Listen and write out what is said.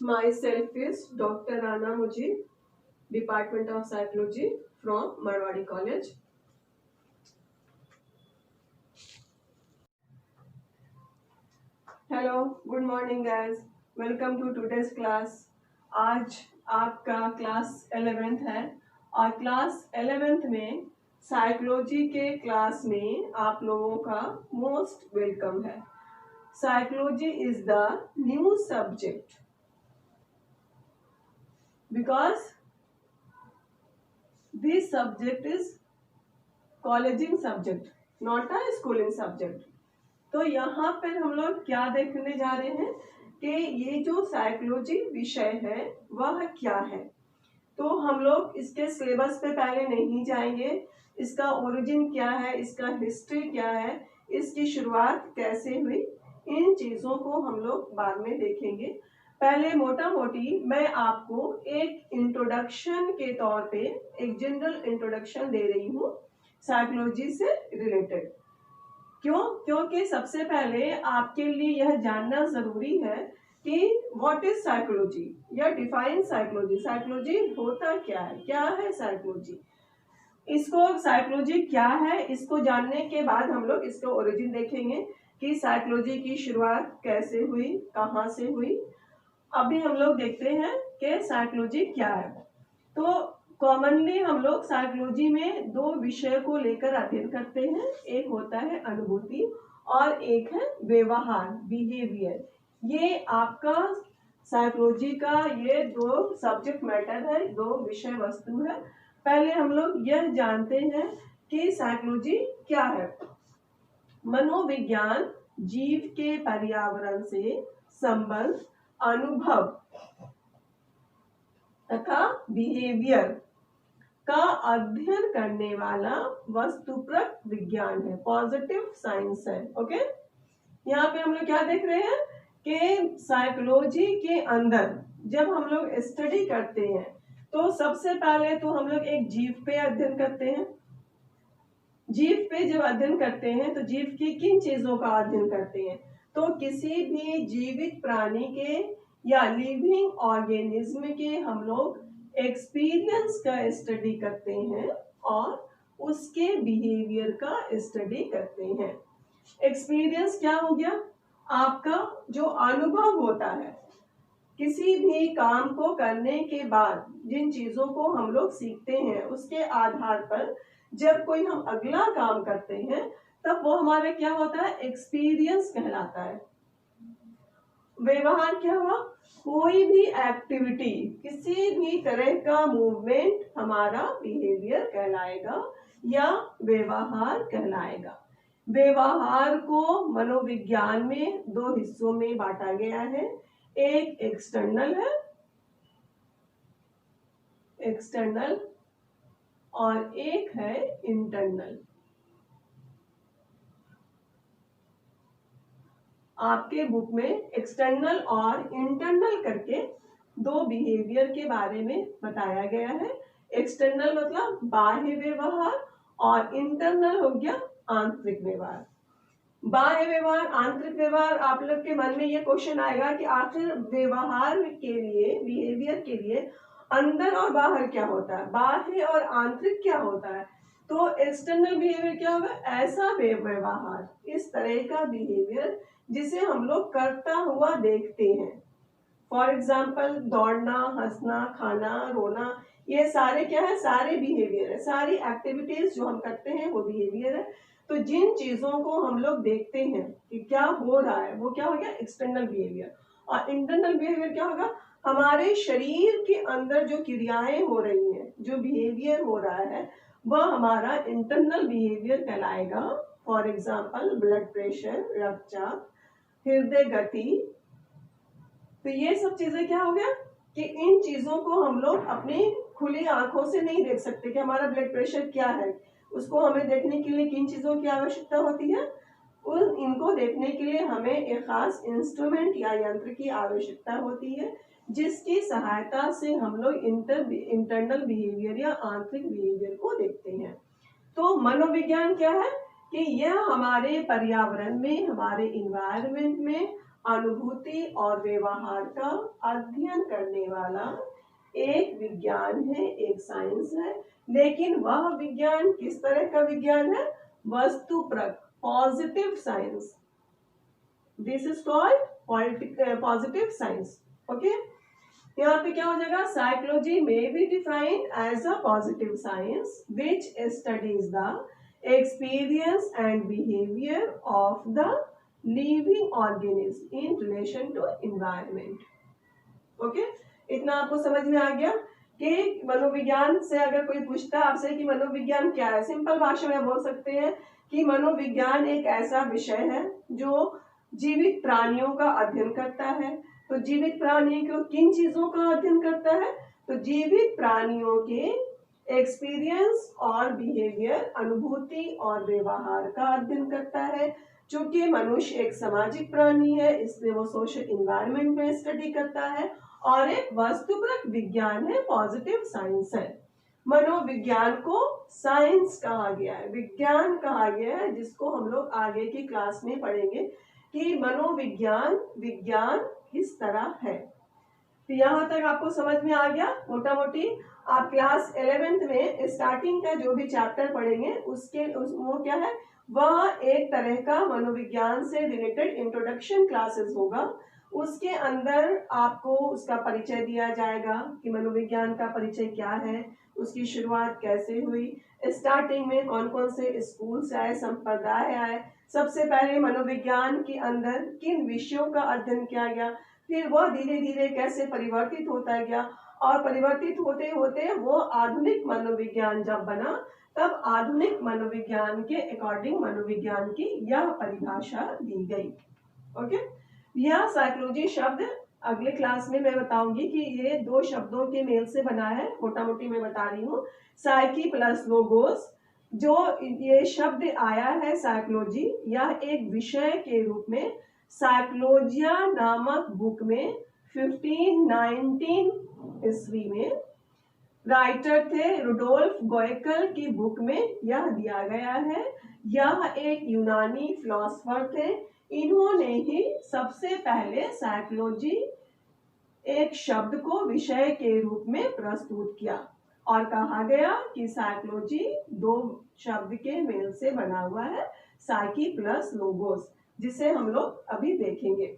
Myself is Dr. Rana Mujib, Department of Psychology from Marwadi College. Hello, good morning guys. Welcome to today's class. आज आपका class 11th है और class 11th में psychology के class में आप लोगों का मोस्ट वेलकम है. Psychology is the new subject because this subject is colleging subject not a schooling subject. तो यहाँ पर हम लोग क्या देखने जा रहे हैं कि ये जो साइकोलॉजी विषय है वह क्या है. तो हम लोग इसके सिलेबस पे पहले नहीं जाएंगे. इसका ओरिजिन क्या है, इसका हिस्ट्री क्या है, इसकी शुरुआत कैसे हुई, इन चीज़ों को हम लोग बाद में देखेंगे. पहले मोटा मोटी मैं आपको एक इंट्रोडक्शन के तौर पे एक जनरल इंट्रोडक्शन दे रही हूँ साइकोलॉजी से रिलेटेड. क्यों? क्योंकि सबसे पहले आपके लिए यह जानना जरूरी है कि व्हाट इज साइकोलॉजी या डिफाइन साइकोलॉजी. साइकोलॉजी होता क्या है साइकोलॉजी. इसको साइकोलॉजी क्या है इसको जानने के बाद हम लोग इसका ओरिजिन देखेंगे कि साइकोलॉजी की शुरुआत कैसे हुई, कहाँ से हुई. अभी हम लोग देखते हैं कि साइकोलॉजी क्या है. तो कॉमनली हम लोग साइकोलॉजी में दो विषय को लेकर अध्ययन करते हैं. एक होता है अनुभूति और एक है व्यवहार, बिहेवियर. ये आपका साइकोलॉजी का ये दो सब्जेक्ट मैटर है, दो विषय वस्तु है. पहले हम लोग यह जानते हैं कि साइकोलॉजी क्या है. मनोविज्ञान जीव के पर्यावरण से संबंध, अनुभव तथा बिहेवियर का अध्ययन करने वाला वस्तुप्रक विज्ञान है, पॉजिटिव साइंस है. ओके, यहाँ पे हम लोग क्या देख रहे हैं कि साइकोलॉजी के अंदर जब हम लोग स्टडी करते हैं तो सबसे पहले तो हम लोग एक जीव पे अध्ययन करते हैं. जीव पे जब अध्ययन करते हैं तो जीव की किन चीजों का अध्ययन करते हैं. तो किसी भी जीवित प्राणी के या लिविंग ऑर्गेनिज्म के हम लोग एक्सपीरियंस का स्टडी करते हैं और उसके बिहेवियर का स्टडी करते हैं. एक्सपीरियंस क्या हो गया? आपका जो अनुभव होता है किसी भी काम को करने के बाद जिन चीजों को हम लोग सीखते हैं उसके आधार पर जब कोई हम अगला काम करते हैं तब वो हमारा क्या होता है? एक्सपीरियंस कहलाता है. व्यवहार क्या हुआ? कोई भी एक्टिविटी, किसी भी तरह का मूवमेंट हमारा बिहेवियर कहलाएगा या व्यवहार कहलाएगा. व्यवहार को मनोविज्ञान में दो हिस्सों में बांटा गया है. एक एक्सटर्नल है, एक्सटर्नल, और एक है इंटरनल. आपके बुक में एक्सटर्नल और इंटरनल करके दो बिहेवियर के बारे में बताया गया है. एक्सटर्नल मतलब बाह्य व्यवहार और इंटरनल हो गया आंतरिक व्यवहार. बाह्य व्यवहार, आंतरिक व्यवहार, आप लोग के मन में ये क्वेश्चन आएगा कि आखिर व्यवहार के लिए, बिहेवियर के लिए अंदर और बाहर क्या होता है, बाह्य और आंतरिक क्या होता है. तो एक्सटर्नल बिहेवियर क्या होगा? ऐसा व्यवहार, इस तरह का बिहेवियर जिसे हम लोग करता हुआ देखते हैं. फॉर एग्जाम्पल दौड़ना, हंसना, खाना, रोना, ये सारे क्या है? सारे बिहेवियर है. सारी एक्टिविटीज जो हम करते हैं वो बिहेवियर है. तो जिन चीजों को हम लोग देखते हैं कि क्या हो रहा है वो क्या हो गया? External behaviour. और इंटरनल बिहेवियर क्या होगा? हमारे शरीर के अंदर जो क्रियाएं हो रही हैं, जो बिहेवियर हो रहा है, वह हमारा इंटरनल बिहेवियर कहलाएगा. फॉर एग्जाम्पल ब्लड प्रेशर, रक्तचाप, हृदय गति. तो ये सब चीजें क्या हो गया कि इन चीजों को हम लोग अपनी खुली आंखों से नहीं देख सकते कि हमारा ब्लड प्रेशर क्या है. उसको हमें देखने के लिए किन चीजों की आवश्यकता होती है? इनको देखने के लिए हमें एक खास इंस्ट्रूमेंट या यंत्र की आवश्यकता होती है जिसकी सहायता से हम लोग इंटरनल बिहेवियर या आंतरिक बिहेवियर को देखते हैं. तो मनोविज्ञान क्या है कि यह हमारे पर्यावरण में, हमारे इन्वायरमेंट में अनुभूति और व्यवहार का अध्ययन करने वाला एक विज्ञान है, एक साइंस है। लेकिन वह विज्ञान किस तरह का विज्ञान है? वस्तुपरक, positive science. This is called positive science. Okay, यहाँ पे क्या हो जाएगा? साइकोलॉजी में be defined as a positive science which studies the experience and behaviour of the living organism in relation to environment. Okay, इतना आपको समझ में आ गया कि मनोविज्ञान से अगर कोई पूछता है आपसे कि मनोविज्ञान क्या है, सिंपल भाषा में बोल सकते हैं कि मनोविज्ञान एक ऐसा विषय है जो जीवित प्राणियों का अध्ययन करता है। तो जीवित प्राणी को किन चीजों का अध्ययन करता है? तो जीवित प्राणियों के एक्सपीरियंस और बिहेवियर, अनुभूति और व्यवहार का अध्ययन करता है। चूंकि मनुष्य एक सामाजिक प्राणी है, इसलिए वो सोशल इन्वायरमेंट में स्टडी करता है और एक वस्तुपरक विज्ञान है, पॉजिटिव साइंस है। मनोविज्ञान को साइंस कहा गया है, विज्ञान कहा गया है, जिसको हम लोग आगे की क्लास में पढ़ेंगे कि मनोविज्ञान विज्ञान किस तरह है। तो यहाँ तक आपको समझ में आ गया मोटा मोटी। आप क्लास 11th में स्टार्टिंग का जो भी चैप्टर पढ़ेंगे वो क्या है? वह एक तरह का मनोविज्ञान से रिलेटेड इंट्रोडक्शन क्लासेस होगा। उसके अंदर आपको उसका परिचय दिया जाएगा कि मनोविज्ञान का परिचय क्या है, उसकी शुरुआत कैसे हुई, स्टार्टिंग में कौन कौन से स्कूल्स आए, संप्रदाय आए, सबसे पहले मनोविज्ञान के अंदर किन विषयों का अध्ययन किया गया, फिर वह धीरे धीरे कैसे परिवर्तित होता गया और परिवर्तित होते होते वो आधुनिक मनोविज्ञान जब बना तब आधुनिक मनोविज्ञान के अकॉर्डिंग मनोविज्ञान की यह परिभाषा दी गई। ओके, यह साइकोलॉजी शब्द अगले क्लास में मैं बताऊंगी कि ये दो शब्दों के मेल से बना है, मोटा मोटी मैं बता रही हूँ। साइकी प्लस लोगोस, जो ये शब्द आया है साइकोलॉजी, यह एक विषय के रूप में साइकोलॉजिया नामक बुक में 1519 ईस्वी में राइटर थे रुडोल्फ गोएकल की बुक में यह दिया गया है। यह एक यूनानी फिलोसोफर थे, इन्होंने ही सबसे पहले साइकोलॉजी एक शब्द को विषय के रूप में प्रस्तुत किया और कहा गया कि साइकोलॉजी दो शब्द के मेल से बना हुआ है, साइकी प्लस लोगोस, जिसे हम लोग अभी देखेंगे।